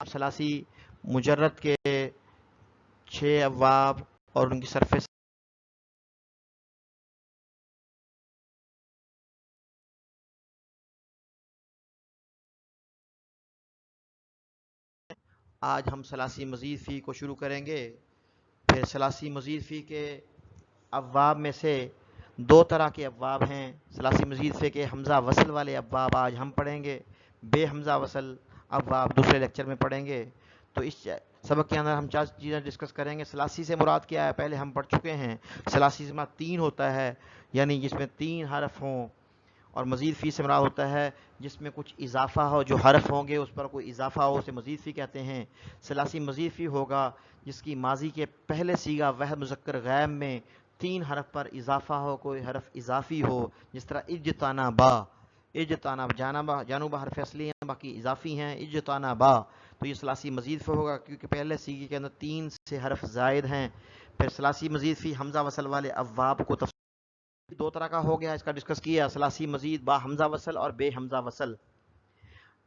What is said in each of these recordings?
ثلاثی مجرد کے 6 ابواب اور ان کی سرفیس آج ہم ثلاثی مزید فی کو شروع کریں گے. پھر ثلاثی مزید فی کے ابواب میں سے 2 طرح کے ابواب ہیں. ثلاثی مزید فی کے حمزہ وصل والے ابواب آج ہم پڑھیں گے. بے حمزہ وصل ابواب دوسرے لیکچر میں پڑھیں گے. تو اس سبق کے اندر ہم 4 چیزیں ڈسکس کریں گے. ثلاثی سے مراد کیا ہے پہلے ہم پڑھ چکے ہیں. ثلاثی سے مراد 3 ہوتا ہے، یعنی جس میں 3 حرف ہوں. اور مزید فی سے مراد ہوتا ہے جس میں کچھ اضافہ ہو، جو حرف ہوں گے اس پر کوئی اضافہ ہو، اسے مزید فی کہتے ہیں. ثلاثی مزید فی ہوگا جس کی ماضی کے پہلے صیغہ واحد مذکر غائب میں 3 حرف پر اضافہ ہو، کوئی حرف اضافی ہو، جس طرح اجتنبا. اجتنب جانب حرف اصلی ہیں، باقی اضافی ہیں. اجتنبا تو یہ ثلاثی مزید فی ہوگا کیونکہ پہلے صیغے کے اندر 3 سے حرف زائد ہیں. پھر ثلاثی مزید فی حمزہ وصل والے ابواب کو 2 طرح کا ہو گیا، اس کا ڈسکس کیا. ثلاثی مزید با حمزہ وصل اور بے حمزہ وصل.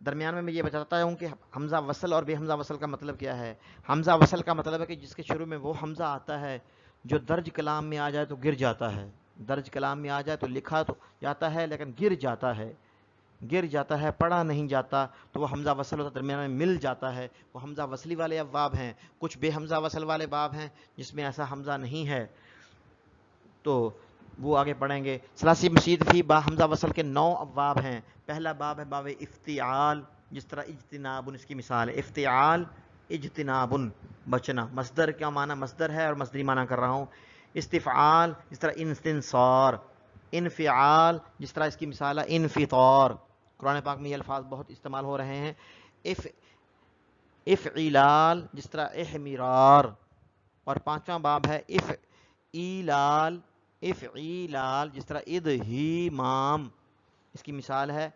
درمیان میں یہ بتاتا ہوں کہ حمزہ وصل اور بے حمزہ وصل کا مطلب کیا ہے. حمزہ وصل کا مطلب ہے کہ جس کے شروع میں وہ حمزہ آتا ہے جو درج کلام میں آ جائے تو گر جاتا ہے. درج کلام میں آ جائے تو لکھا تو جاتا ہے لیکن گر جاتا ہے، پڑھا نہیں جاتا، تو وہ حمزہ وصل ہوتا ہے، درمیان میں مل جاتا ہے. وہ حمزہ وصلی والے ابواب ہیں. کچھ بے حمزہ وصل والے باب ہیں جس میں ایسا حمزہ نہیں ہے، تو وہ آگے پڑھیں گے. ثلاثی مزید فی با حمزہ وصل کے 9 ابواب ہیں. پہلا باب ہے باب افتعال، جس طرح اجتناب، اس کی مثال ہے افتعال اجتناب بچنا. مصدر کیا معنی مصدر ہے اور مصدری معنی کر رہا ہوں. استفعال جس طرح استنصار. انفعال جس طرح اس کی مثال ہے انفطار. قرآن پاک میں یہ الفاظ بہت استعمال ہو رہے ہیں. افعلال جس طرح احمرار. اور 5واں باب ہے افعیلال جس طرح ادہیمام، اس کی مثال ہے.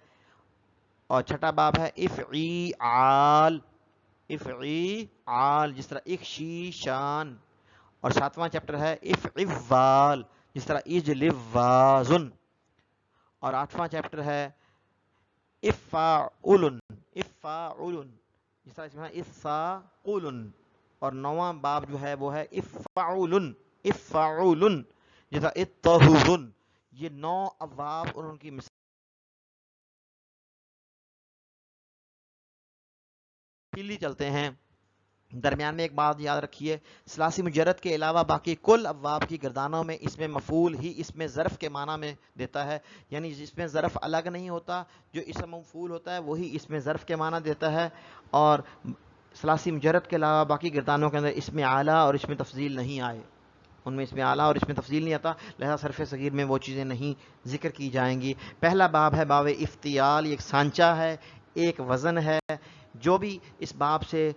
اور 6واں باب ہے افعیعال جس طرح اخشیشان. اور 7واں چیپٹر ہے افعوال جس طرح اجلوازن. اور 8واں چیپٹر ہے افعولن جس طرح اس میں افعولن. اور 9واں باب جو ہے وہ ہے افعولن جس طرح الطہورن. یہ 9 ابواب اور ان کی مثال. چلتے ہیں. درمیان میں ایک بات یاد رکھیے، ثلاثی مجرد کے علاوہ باقی کل ابواب کی گردانوں میں اس میں مفعول ہی اس میں ظرف کے معنی میں دیتا ہے. یعنی جس میں ظرف الگ نہیں ہوتا، جو اسم مفعول ہوتا ہے وہی اس میں ظرف کے معنی دیتا ہے. اور ثلاثی مجرد کے علاوہ باقی گردانوں کے اندر اس میں اعلیٰ اور اس میں تفضیل نہیں آئے، ان میں اس میں اعلیٰ اور اس میں تفضیل نہیں آتا، لہذا صرف صغیر میں وہ چیزیں نہیں ذکر کی جائیں گی. پہلا باب ہے باب افتعال. یہ ایک سانچہ ہے، ایک وزن ہے. جو بھی اس باب سے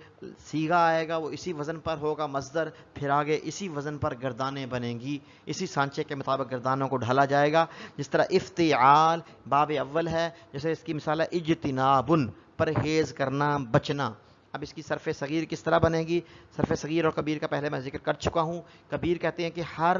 صیغہ آئے گا وہ اسی وزن پر ہوگا مصدر، پھر آگے اسی وزن پر گردانیں بنیں گی، اسی سانچے کے مطابق گردانوں کو ڈھالا جائے گا. جس طرح افتعال باب اول ہے، جیسے اس کی مثال ہے اجتنابن، پرہیز کرنا، بچنا. اب اس کی صرف صغیر کس طرح بنے گی؟ صرف صغیر اور کبیر کا پہلے میں ذکر کر چکا ہوں. کبیر کہتے ہیں کہ ہر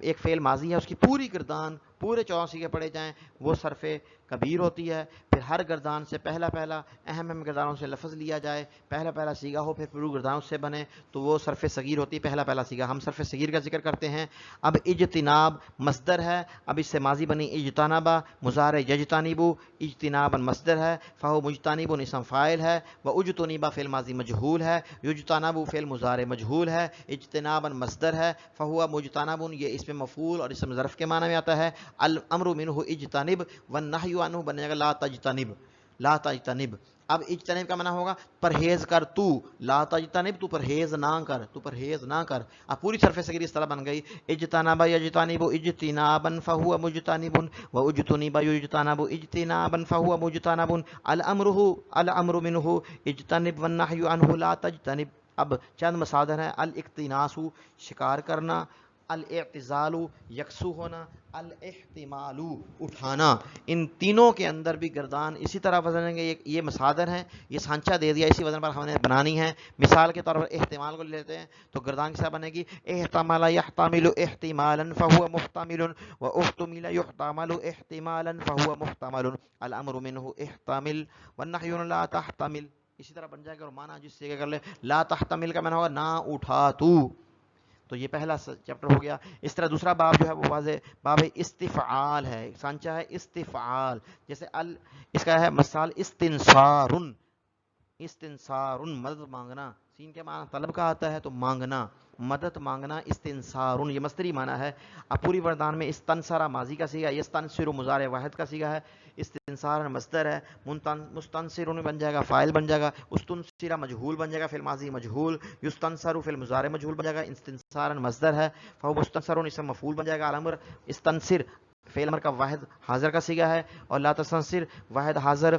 ایک فعل ماضی ہے اس کی پوری گردان پورے 14 صیغے پڑھے جائیں، وہ صرف کبیر ہوتی ہے. پھر ہر گردان سے پہلا اہم گردانوں سے لفظ لیا جائے، پہلا صیغہ ہو، پھر پوری گردان اس سے بنے، تو وہ صرف صغیر ہوتی ہے، پہلا صیغہ. ہم صرف صغیر کا ذکر کرتے ہیں. اب اجتناب مصدر ہے، اب اس سے ماضی بنی اجتنبا، مضارع یجتنبو، اجتنابا مصدر ہے، فہو مجتنب اسم فاعل ہے، و اجتنبا فعل ماضی مجہول ہے، یجتنب فعل مضارع مجہول ہے، اجتنابا مصدر ہے، فہو مجتنب یہ اسم مفعول اور اسم ظرف کے معنی میں آتا ہے. الامر منہ اجتنب والنہی عنہ بنے گا لا تجتنب. اب اجتنب کا معنی ہوگا پرہیز کر تو، لا تجتنب تو پرہیز نہ کر. اب پوری صرف صغیر اس طرح بن گئی اجتنب یجتنب اجتنابا فهو مجتنب واجتنب یجتنب اجتنابا فهو مجتنب. الامر منه اجتنب والنهی عنه لا تجتنب. اب چند مصادر ہیں، الاقتناس شکار کرنا، الاعتزال یکسو ہونا، الاحتمال اٹھانا، ان تینوں کے اندر بھی گردان اسی طرح وزن گے. یہ مصادر ہیں، یہ سانچہ دے دیا، اسی وزن پر ہم نے بنانی ہے. مثال کے طور پر احتمال کو لیتے ہیں تو گردان کیسا بنے گی؟ احتمل یحتمل احتمالا فهو محتمل واحتمل يحتمل احتمالا فهو محتمل الامر منه احتمل والنهي لا تحتمل. اسی طرح بن جائے گا. اور معنی جس سے کر لے لا تحتمل کا معنی ہوگا نہ اٹھا تو یہ پہلا چیپٹر ہو گیا. اس طرح دوسرا باب جو ہے وہ واضح باب استفعال ہے. سانچہ ہے استفعال. جیسے اس کا ہے مثال استنصار، استنصار مدد مانگنا. سین کے معنی طلب کا آتا ہے تو مانگنا، مدد مانگنا. استنصار یہ مصدری معنی ہے. اب پوری وردان میں استنصر ماضی کا سیگا، یستنصر مضارع واحد کا سیگا ہے، استنصار مصدر ہے. مستنصر بن جائے گا فاعل بن جائے گا، استنصر مجہول بن جائے گا فعل ماضی مجہول، یستنصر فعل مضارع مجہول بن جائے گا، استنصار مصدر ہے. فهو مستنصر اسم مفعول بن جائے گا. الامر استنصر فعل امر کا واحد حاضر کا سیگا ہے، اور لا تستنصر واحد حاضر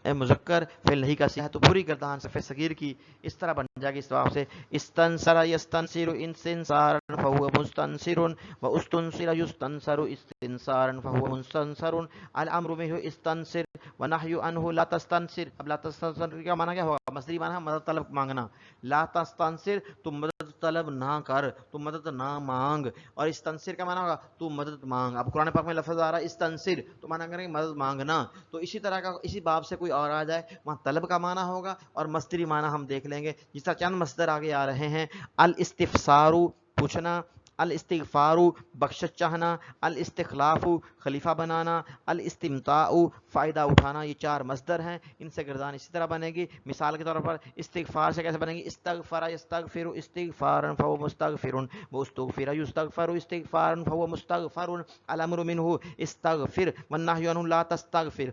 مذکر فعل نہیں کا سیگا ہے. تو پوری گردان صفحہ صغیر کی اس طرح بن جائے گی اس جواب سے استنصر یستنصر استنصارا فهو مستنصر واستنصر یستنصر استنصارا فهو مستنصر الامر منه استنصر ونهی عنه لا تستنصر. اب لا تستنصر کا معنی کیا ہوگا؟ مصدری معنی ہے مدد طلب مانگنا. لا تستنصر تم مدد طلب نہ کر، تم مدد نہ مانگ. اور استنصر کا معنی ہوگا تو مدد مانگ. اب قرآن پاک میں لفظ آ رہا ہے استنصر تو معنی کریں مدد مانگنا. تو اسی طرح کا اسی باب سے کوئی اور آ جائے وہاں طلب کا معنی ہوگا اور مصدری معنی ہم دیکھ لیں گے. جس طرح چند مصدر آگے آ رہے ہیں، الاستفسار پوچھنا، الاستغفار بخشش چاہنا، الاستخلاف خلیفہ بنانا، الاستمتاع فائدہ اٹھانا. یہ چار مصدر ہیں، ان سے گردان اسی طرح بنے گی. مثال کے طور پر استغفار سے کیسے بنے گی؟ استغفر یستغفر استغفارا فهو مستغفر واستغفر یستغفر استغفارا فهو مستغفر الامر منه استغفر والنهي عنه لا تستغفر.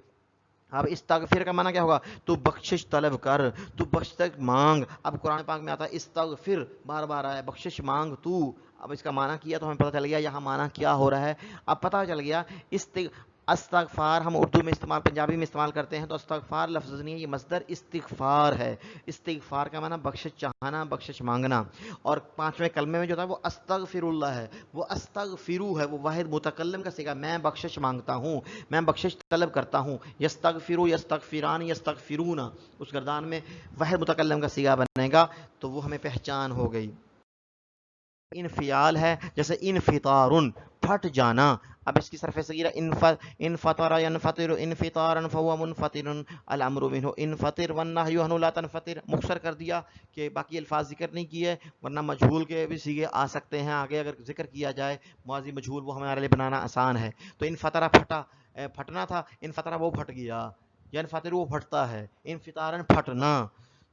اب استغفر کا معنی کیا ہوگا؟ تو بخشش طلب کر، تو بخشش مانگ. اب قرآن پاک میں آتا ہے استغفر بار بار آیا بخشش مانگ تو. اب اس کا معنی کیا تو ہمیں پتہ چل گیا یہاں معنی کیا ہو رہا ہے. اب پتہ چل گیا استغفار ہم اردو میں استعمال پنجابی میں استعمال کرتے ہیں تو استغفار لفظ نہیں ہے، یہ مصدر استغفار ہے. استغفار کا معنی بخشش چاہنا، بخشش مانگنا. اور پانچویں کلمے میں جو تھا وہ استغفر اللہ ہے، وہ استغفرو ہے، وہ واحد متکلم کا صیغہ، میں بخشش مانگتا ہوں، میں بخشش طلب کرتا ہوں. یستغفرو یستغفران یستغفرون اس گردان میں واحد متکلم کا صیغہ بنے گا تو وہ ہمیں پہچان ہو گئی. انفعال ہے جیسے انفطارن پھٹ جانا. اب اس کی صرف صغیرہ انفطر ينفطر انفطارا فهو منفطر الامر منه انفطر والنهي عنه لا تنفطر. مختصر کر دیا کہ باقی الفاظ ذکر نہیں کیے، ورنہ مجہول کے بھی صیغے آ سکتے ہیں آگے اگر ذکر کیا جائے. ماضی مجہول وہ ہمارے لیے بنانا آسان ہے. تو انفطر پھٹنا تھا، انفطر وہ پھٹ گیا، ینفطر وہ پھٹتا ہے، انفطارا پھٹنا.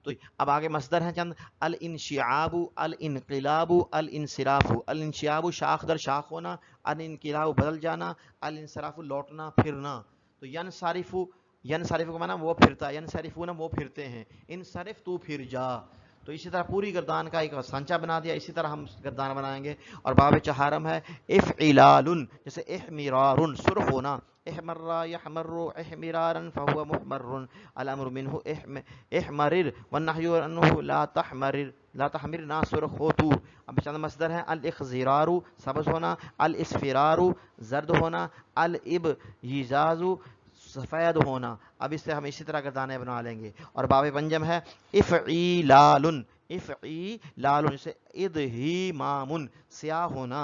تو اب آگے مصدر ہیں چند، الانشعاب الانقلاب الانصراف. الانشعاب شاخ در شاخ ہونا، الانقلاب بدل جانا، الانصراف لوٹنا پھرنا. تو ینصرف، ینصرف کا معنی وہ پھرتا ہے، ینصرفون وہ پھرتے ہیں، انصرف تو پھر جا. تو اسی طرح پوری گردان کا ایک سانچہ بنا دیا. اسی طرح ہم گردان بنائیں گے. اور باب چہارم ہے افعلال جیسے احمرار سرخ ہونا، احمر یحمر احمرارا فهو محمر الامر منه احمرر والنهي عنه لا تحمرر لا تحمر نہ سرخ ہو تو. اب چند مصدر ہیں، الاخضرار سبز ہونا، الاسفرار زرد ہونا، الابیضاز سفید ہونا. اب اس سے ہم اسی طرح گردانے بنا لیں گے. اور باب پنجم ہے افعیلال، افعیلال جیسے ادہیمام سیاہ ہونا،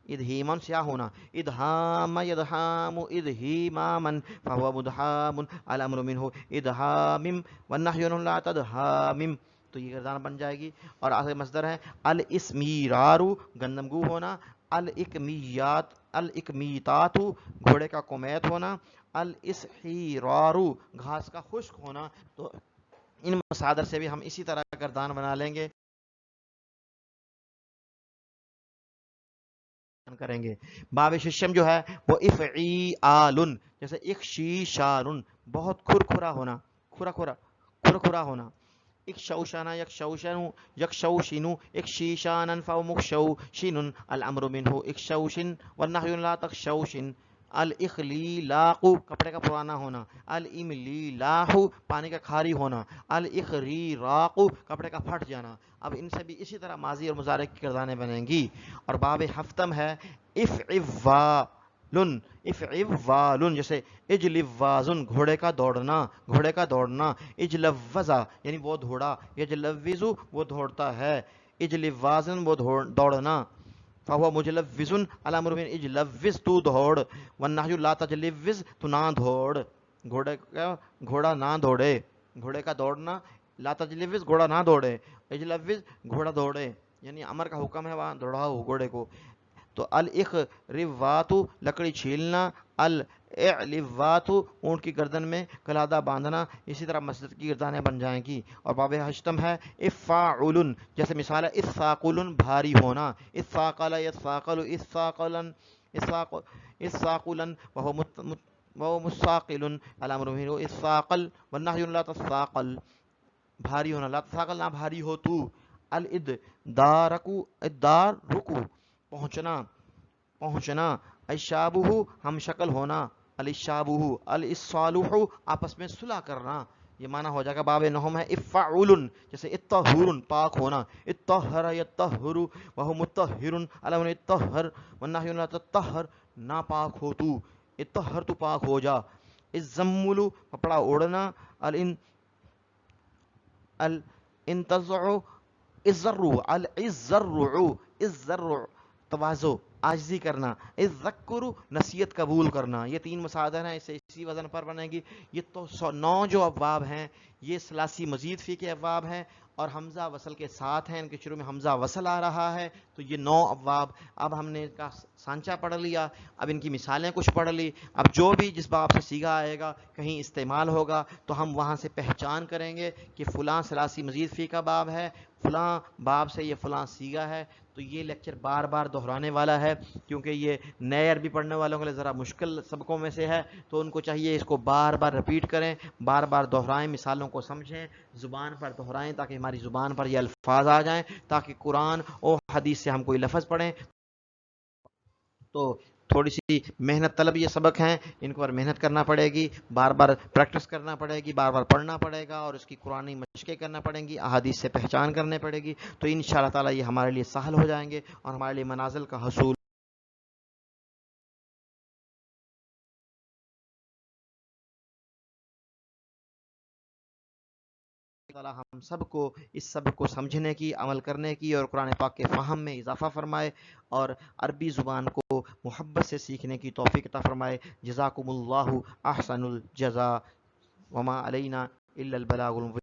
ادہیمن سیاہ ہونا، ادہام یدہام ادہیماما فهو مدہام الامر منه ادہام والنہی عنہ لا تدہام. تو یہ گردان بن جائے گی. اور آخر مصدر ہے الاسمیرار گندم گو ہونا، الاکمیات الاکمیتات گھوڑے کا کومیت ہونا، الاسحیرار گھاس کا خشک ہونا. تو ان مصادر سے بھی ہم اسی طرح گردان بنا لیں گے کریں گے. باب ششم جو ہے وہ افعیال جیسے اخشیشار بہت کھرکھرا ہونا، کھرکھرا ہونا. اکشوشنا یکشوشن یکشوشن اکشیشانا فهو مکشوشن الامر منه اکشوشن والنهی لا تکشوشن الاخلیلاق کپڑے کا پرانا ہونا، الاملیلاح پانی کا کھاری ہونا، الاخریراق کپڑے کا پھٹ جانا۔ اب ان سے بھی اسی طرح ماضی اور مضارع کی گردانیں بنیں گی۔ اور باب ہفتم ہے افعوالن، افعوالن جیسے اجلوازن گھوڑے کا دوڑنا، گھوڑے کا دوڑنا، اجلوزا یعنی وہ دوڑا، یجلوزو وہ دوڑتا ہے، اجلوازن وہ دوڑنا، فہو مجلوز علی امر من اجلوز تو دوڑ، والنہی لا تجلوز تو نہ دوڑ، گھوڑے کا گھوڑا نہ دوڑے، گھوڑے کا دوڑنا، لا تجلوز گھوڑا نہ دوڑے، اجلوز گھوڑا دوڑے، یعنی امر کا حکم ہے وہاں دوڑاؤ گھوڑے کو۔ تو الاخروات لکڑی چھیلنا، الاعلوات اونٹ کی گردن میں کلادہ باندھنا، اسی طرح مسجد کی گردانیں بن جائیں گی۔ اور باب ہشتم ہے افاعل، جیسے مثال ہے اثاقل بھاری ہونا، اثاقل یثاقل اثاقلا، اثاقلا وهو مثاقل علی امر منہ اثاقل، والنہی لا تثاقل بھاری ہونا، لا تثاقل نہ بھاری ہو تو، الادارکو ادارکو پہنچنا، پہنچنا، الشابہ ہم شکل ہونا، الشابہ، الاصالح آپس میں صلح کرنا، یہ معنی ہو جائے گا۔ باب نہم ہے افعول جیسے الطہور پاک ہونا، الطہر یطہر وہو مطہر علی من الطہر، والنہی لا تطہر نہ پاک ہو تو، الطہر تو پاک ہو جا، الزمل کپڑا اوڑھنا، الانتزع الزرع، الزرع الزرع تواضع عاجزی کرنا، الذکر نصیحت قبول کرنا، یہ تین مصادر ہیں، اسے اسی وزن پر بنے گی۔ یہ تو 9 جو ابواب ہیں یہ ثلاثی مزید فی کے ابواب ہیں اور حمزہ وصل کے ساتھ ہیں، ان کے شروع میں حمزہ وصل آ رہا ہے، تو یہ 9 ابواب۔ اب ہم نے ان کا سانچہ پڑھ لیا، اب ان کی مثالیں کچھ پڑھ لی، اب جو بھی جس باب سے سیگا آئے گا کہیں استعمال ہوگا تو ہم وہاں سے پہچان کریں گے کہ فلاں ثلاثی مزید فی کا باب ہے، فلاں باب سے یہ فلاں سیگا ہے۔ تو یہ لیکچر بار بار دہرانے والا ہے کیونکہ یہ نئے عربی پڑھنے والوں کے لیے ذرا مشکل سبقوں میں سے ہے، تو ان کو چاہیے اس کو بار بار رپیٹ کریں، بار بار دہرائیں، مثالوں کو سمجھیں، زبان پر دہرائیں تاکہ ہماری زبان پر یہ الفاظ آ جائیں، تاکہ قرآن اور حدیث سے ہم کوئی لفظ پڑھیں تو تھوڑی سی محنت طلب یہ سبق ہیں، ان پر محنت کرنا پڑے گی، بار بار پریکٹس کرنا پڑے گی، بار بار پڑھنا پڑے گا اور اس کی قرآنی مشقیں کرنا پڑیں گی، احادیث سے پہچان کرنے پڑے گی، تو ان شاء اللہ تعالیٰ یہ ہمارے لیے سہل ہو جائیں گے اور ہمارے لیے منازل کا حصول تعالیٰ ہم سب کو اس سبق کو سمجھنے کی، عمل کرنے کی اور قرآن پاک کے فہم میں اضافہ فرمائے اور عربی زبان کو محبت سے سیکھنے کی توفیق عطا فرمائے۔ جزاکم اللہ احسن الجزا، وما علینا الا البلاغ المبین۔